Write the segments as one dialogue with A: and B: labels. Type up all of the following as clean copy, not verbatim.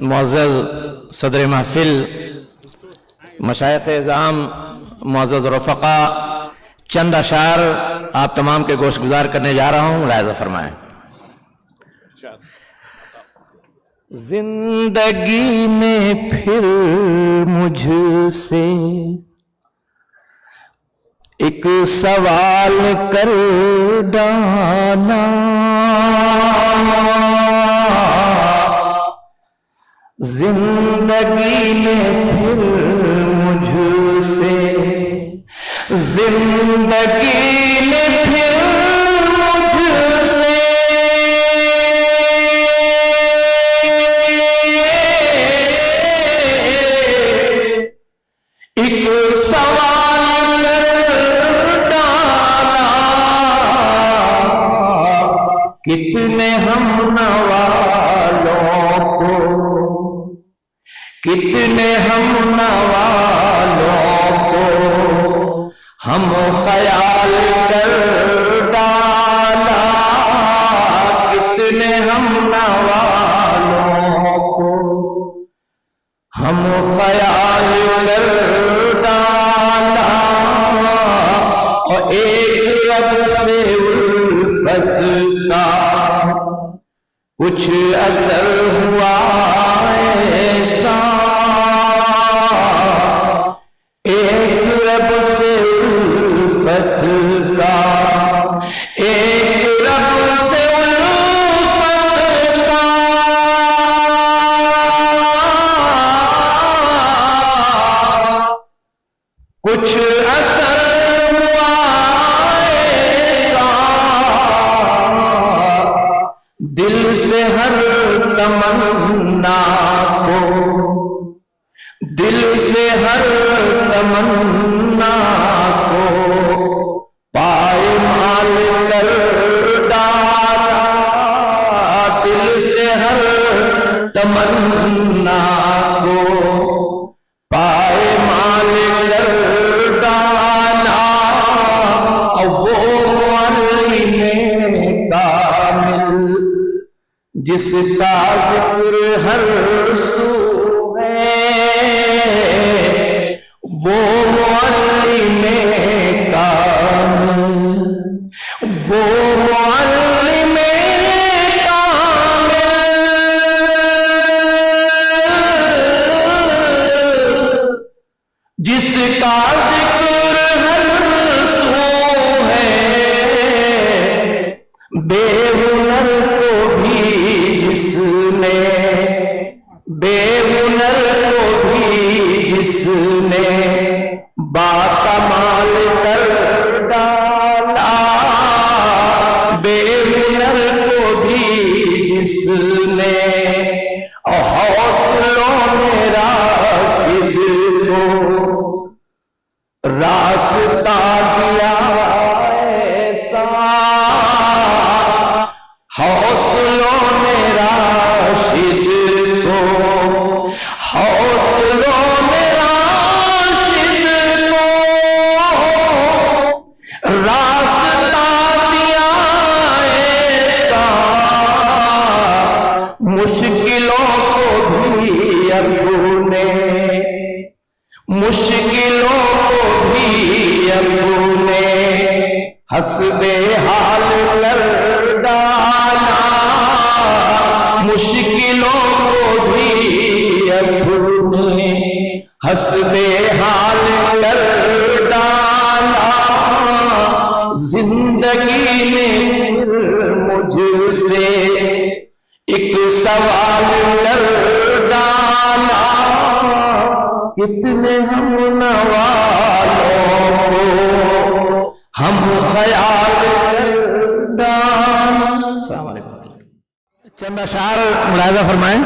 A: मुअज़्ज़ज़ सदर महफिल, मशाइख़ इज़ाम, मुअज़्ज़ज़ रफ़क़ा, चंद अशार आप तमाम के गोश गुजार करने जा रहा हूँ, मुलाहिज़ा फरमाएं। जिंदगी में फिर मुझसे एक सवाल कर डाला, जिंदगी में फिर मुझसे, जिंदगी में फिर मुझसे एक सवाल कर डाला, कितने हम नवालों को, कितने हम नवालों को हम ख्याल कर डाला, कितने हम नवालों को हम ख्याल कर डाला, और एक रब से उल्फत का कुछ असर हुआ ऐसा, एक रब से उल्फत का, एक रब से उल्फत का कुछ असर हुआ ऐसा, दिल से हर तमन्ना को, दिल से हर तमन्ना को पाए माल कर डाला, दिल से हर तमन्ना को पाए माल कर डाला, और वो मुअल्लिम कामिल जिसका जिक्र हर सू है, वो मुअल्लिम कामिल, वो मुअल्लिम कामिल जिसका जिक्र हर सू है, बेहुनर को भी जिसने, बेहुनर को भी जिसने बाकमाल कर डाला, बेहुनर को भी जिसने हौसलों में राशिद को रास्ता दिया ऐसा, हौसलों में राशिद को, हौसलों में राशिद को रास्ता दिया ऐसा, मुश्किलों को भी अपने, मुश्किलों को भी अपने हस्बे हाल कर डाला, मुश्किलों को भी अपने हस्बे हाल कर डाला, जिंदगी में मुझसे एक सवाल कर डाला, कितने हम नवालों को हम ख्याल कर डाला। अस्सलाम वालेकुम। चंद अशार मुलाहिज़ा फरमाएं।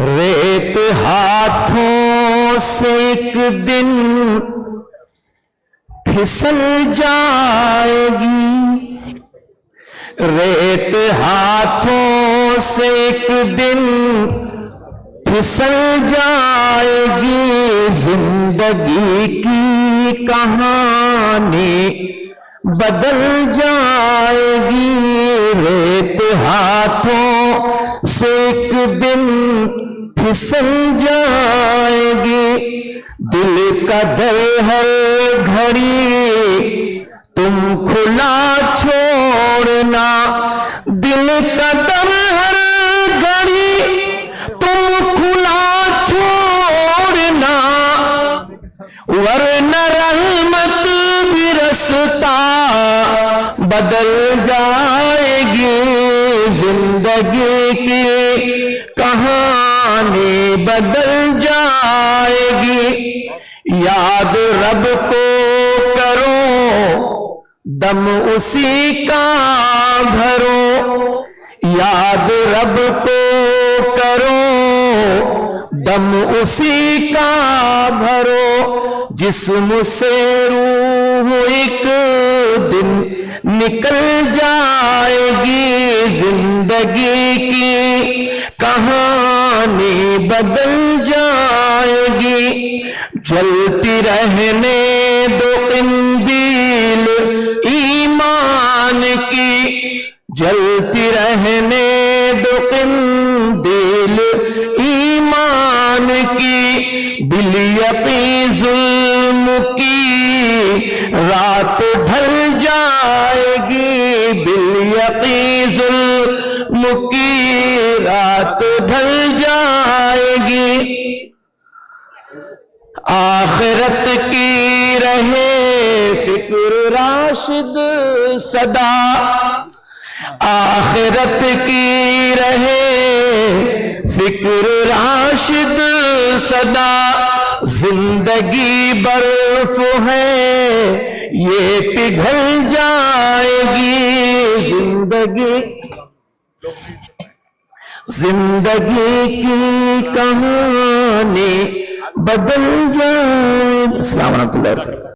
A: रेत हाथों से एक दिन फिसल जाएगी, रेत हाथों से एक दिन फिसल जाएगी, जिंदगी की कहानी बदल जाएगी, रेत हाथों से एक दिन फिसल जाएगी। दिल का दर हर घड़ी तुम खुला छोड़ना, दिल का दर हर घड़ी तुम खुला छोड़ना, वरना रहमत भी रास्ता बदल जाएगी। जिंदगी की कहानी बदल जाएगी। याद रब को करो, दम उसी का भरो, याद रब को करो, दम उसी का भरो। जिस्म से रूह एक दिन निकल जाएगी। जिंदगी की कहानी बदल जाएगी। जलती रहने दो कंदील ईमान की, जलती रहने दो कंदील ईमान की। बिलियक़ी जुल्म की रात ढल जाएगी। बिलियक़ी जुल्म की रात ढल जाएगी। आखिरत की रहे फिक्र राशिद सदा, आखिरत की रहे फिक्र राशिद सदा। जिंदगी बर्फ है ये पिघल जाएगी। जिंदगी की कहानी बदल जाएगी। अस्सलाम वालेकुम।